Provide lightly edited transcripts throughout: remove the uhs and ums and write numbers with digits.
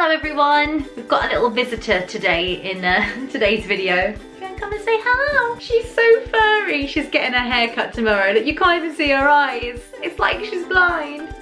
Hello everyone, we've got a little visitor today in today's video. Come and say hello. She's so furry. She's getting her hair cut tomorrow. You can't even see her eyes. It's like she's blind.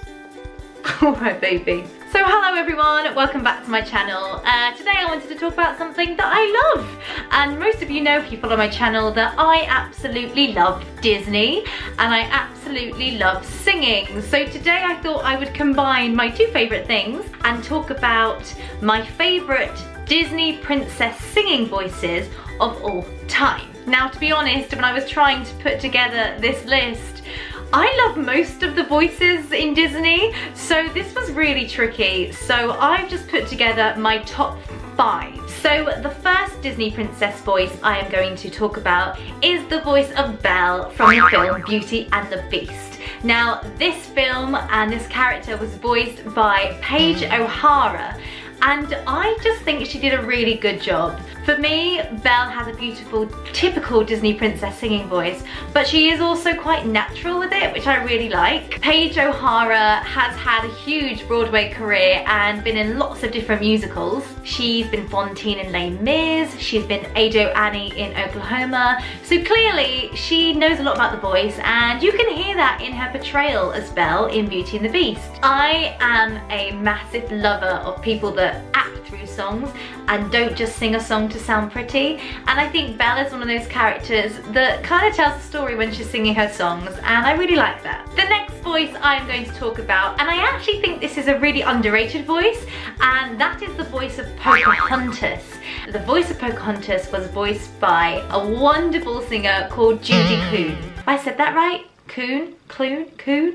Alright baby. So hello everyone, welcome back to my channel. Today I wanted to talk about something that I love. And most of you know, if you follow my channel, that I absolutely love Disney and I absolutely love singing. So today I thought I would combine my two favourite things and talk about my favourite Disney princess singing voices of all time. Now, to be honest, when I was trying to put together this list, I love most of the voices in Disney, so this was really tricky. So I've just put together my top 5. So the first Disney princess voice I am going to talk about is the voice of Belle from the film Beauty and the Beast. Now, this film and this character was voiced by Paige O'Hara, and I just think she did a really good job. For me, Belle has a beautiful, typical Disney princess singing voice, but she is also quite natural with it, which I really like. Paige O'Hara has had a huge Broadway career and been in lots of different musicals. She's been Fontaine in Les Mis, she's been Ado Annie in Oklahoma, so clearly she knows a lot about the voice, and you can hear that in her portrayal as Belle in Beauty and the Beast. I am a massive lover of people that act through songs and don't just sing a song to sound pretty, and I think Belle is one of those characters that kind of tells a story when she's singing her songs, and I really like that. The next voice I'm going to talk about, and I actually think this is a really underrated voice, and that is the voice of Pocahontas. The voice of Pocahontas was voiced by a wonderful singer called Judy Kuhn. Have I said that right? Kuhn?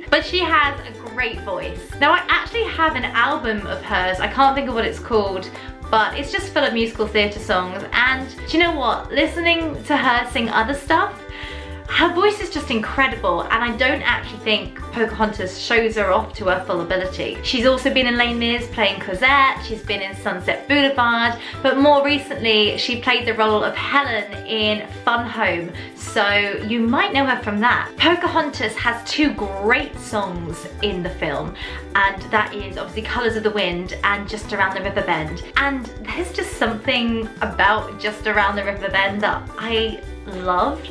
But she has a great voice. Now, I actually have an album of hers, I can't think of what it's called, but it's just full of musical theatre songs, and do you know what? Listening to her sing other stuff, her voice is just incredible, and I don't actually think Pocahontas shows her off to her full ability. She's also been in Les Mis playing Cosette, she's been in Sunset Boulevard, but more recently she played the role of Helen in Fun Home, so you might know her from that. Pocahontas has two great songs in the film, and that is obviously Colours of the Wind and Just Around the River Bend. And there's just something about Just Around the River Bend that I loved.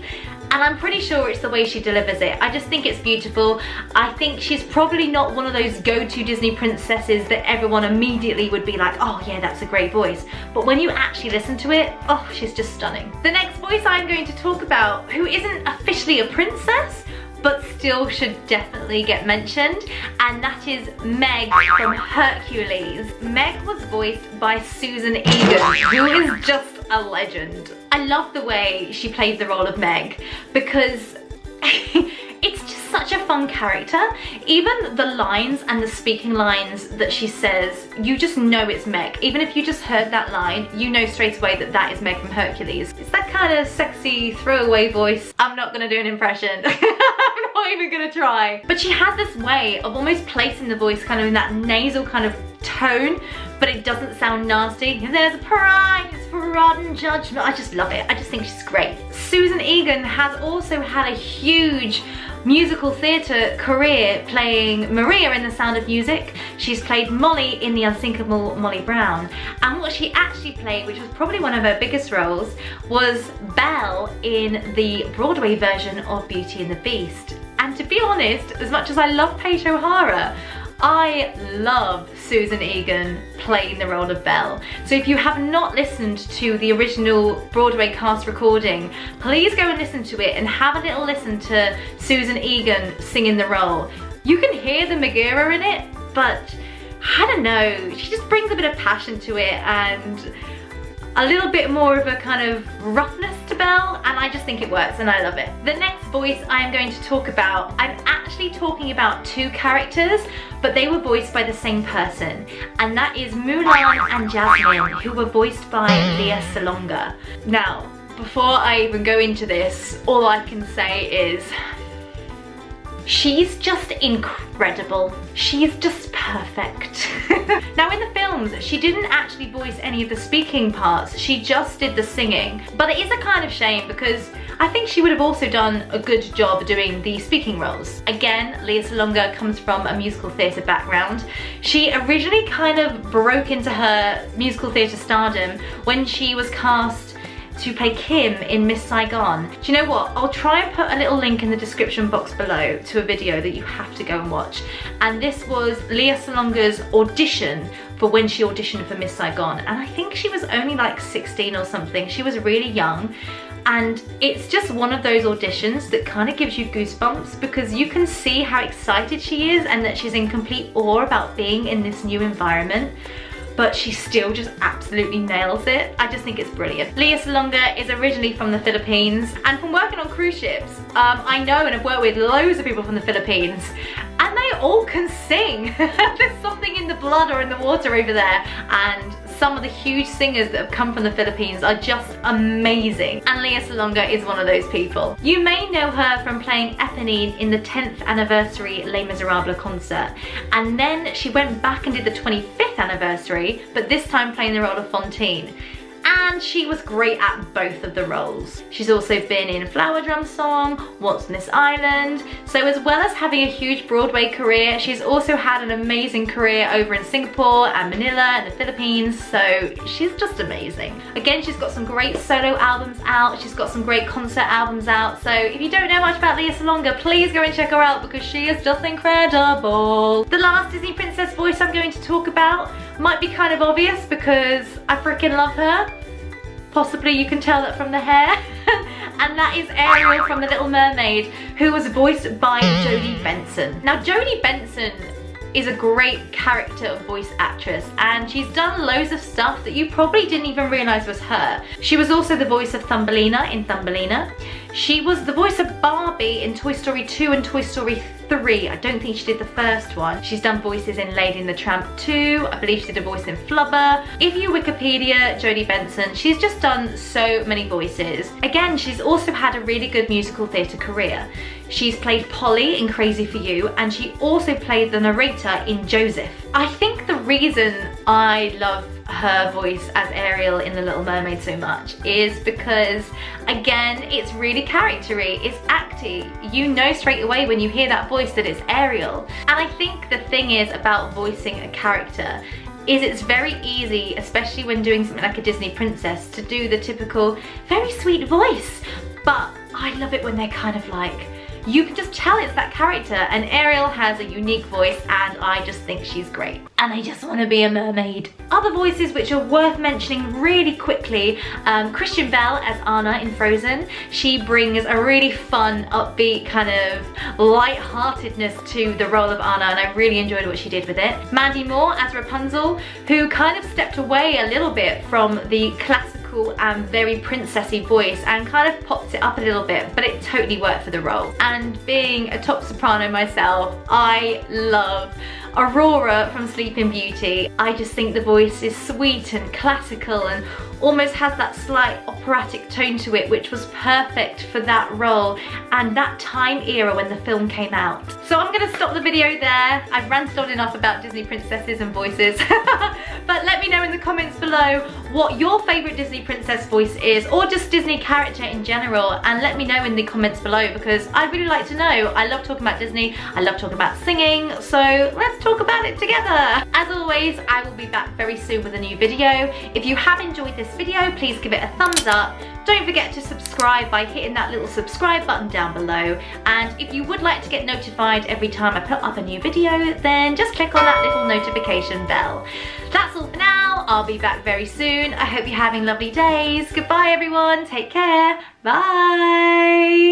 And I'm pretty sure it's the way she delivers it. I just think it's beautiful. I think she's probably not one of those go-to Disney princesses that everyone immediately would be like, oh yeah, that's a great voice. But when you actually listen to it, oh, she's just stunning. The next voice I'm going to talk about, who isn't officially a princess, but still should definitely get mentioned, and that is Meg from Hercules. Meg was voiced by Susan Egan, who is just a legend. I love the way she plays the role of Meg, because it's just such a fun character. Even the lines and the speaking lines that she says, you just know it's Meg. Even if you just heard that line, you know straight away that that is Meg from Hercules. It's that kind of sexy throwaway voice. I'm not gonna do an impression. I'm not even gonna try. But she has this way of almost placing the voice kind of in that nasal kind of tone, but it doesn't sound nasty. There's a prize for rotten judgment. I just love it. I just think she's great. Susan Egan has also had a huge musical theatre career playing Maria in The Sound of Music. She's played Molly in The Unsinkable Molly Brown, and what she actually played, which was probably one of her biggest roles, was Belle in the Broadway version of Beauty and the Beast. And to be honest, as much as I love Paige O'Hara, I love Susan Egan playing the role of Belle. So if you have not listened to the original Broadway cast recording, please go and listen to it and have a little listen to Susan Egan singing the role. You can hear the Megara in it, but I don't know, she just brings a bit of passion to it and a little bit more of a kind of roughness to Belle, and I just think it works and I love it. The next voice I am going to talk about, I'm actually talking about two characters, but they were voiced by the same person, and that is Mulan and Jasmine, who were voiced by Leah Salonga. Now, before I even go into this, all I can say is She's just incredible. She's just perfect. Now in the films, she didn't actually voice any of the speaking parts, she just did the singing. But it is a kind of shame because I think she would have also done a good job doing the speaking roles. Again, Lea Salonga comes from a musical theatre background. She originally kind of broke into her musical theatre stardom when she was cast to play Kim in Miss Saigon. Do you know what? I'll try and put a little link in the description box below to a video that you have to go and watch. And this was Lea Salonga's audition for when she auditioned for Miss Saigon. And I think she was only like 16 or something. She was really young. And it's just one of those auditions that kind of gives you goosebumps because you can see how excited she is and that she's in complete awe about being in this new environment. But she still just absolutely nails it. I just think it's brilliant. Lea Salonga is originally from the Philippines, and from working on cruise ships, I know and have worked with loads of people from the Philippines, and they all can sing. There's something in the blood or in the water over there, and some of the huge singers that have come from the Philippines are just amazing. And Lea Salonga is one of those people. You may know her from playing Eponine in the 10th anniversary Les Miserables concert. And then she went back and did the 25th anniversary, but this time playing the role of Fantine. And she was great at both of the roles. She's also been in Flower Drum Song, What's on This Island. So as well as having a huge Broadway career, she's also had an amazing career over in Singapore and Manila and the Philippines. So she's just amazing. Again, she's got some great solo albums out. She's got some great concert albums out. So if you don't know much about Lea Salonga, please go and check her out because she is just incredible. The last Disney princess voice I'm going to talk about might be kind of obvious because I freaking love her. Possibly you can tell that from the hair. And that is Ariel from The Little Mermaid, who was voiced by Jodie Benson. Now Jodie Benson is a great character voice actress and she's done loads of stuff that you probably didn't even realise was her. She was also the voice of Thumbelina in Thumbelina. She was the voice of Barbie in Toy Story 2 and Toy Story 3. I don't think she did the first one. She's done voices in Lady and the Tramp 2. I believe she did a voice in Flubber. If you Wikipedia Jodie Benson, she's just done so many voices. Again, she's also had a really good musical theatre career. She's played Polly in Crazy for You and she also played the narrator in Joseph. I think the reason I love her voice as Ariel in The Little Mermaid so much is because, again, it's really charactery, it's acty. You know straight away when you hear that voice that it's Ariel. And I think the thing is about voicing a character is it's very easy, especially when doing something like a Disney princess, to do the typical very sweet voice. But I love it when they're kind of like, you can just tell it's that character, and Ariel has a unique voice and I just think she's great. And I just want to be a mermaid. Other voices which are worth mentioning really quickly, Christian Belle as Anna in Frozen. She brings a really fun, upbeat, kind of light-heartedness to the role of Anna and I really enjoyed what she did with it. Mandy Moore as Rapunzel, who kind of stepped away a little bit from the classical and very princessy voice and kind of popped it up a little bit, but it totally worked for the role. And being a top soprano myself, I love Aurora from Sleeping Beauty. I just think the voice is sweet and classical and almost has that slight operatic tone to it, which was perfect for that role and that time era when the film came out. So I'm gonna stop the video there. I've ranted on enough about Disney princesses and voices. But let me know in the comments below what your favorite Disney princess voice is, or just Disney character in general, and let me know in the comments below because I'd really like to know. I love talking about Disney, I love talking about singing, so let's talk about it together. As always, I will be back very soon with a new video. If you have enjoyed this video, please give it a thumbs up. Don't forget to subscribe by hitting that little subscribe button down below, and if you would like to get notified every time I put up a new video, then just click on that little notification bell. That's all for now. I'll be back very soon. I hope you're having lovely days. Goodbye everyone, take care, bye.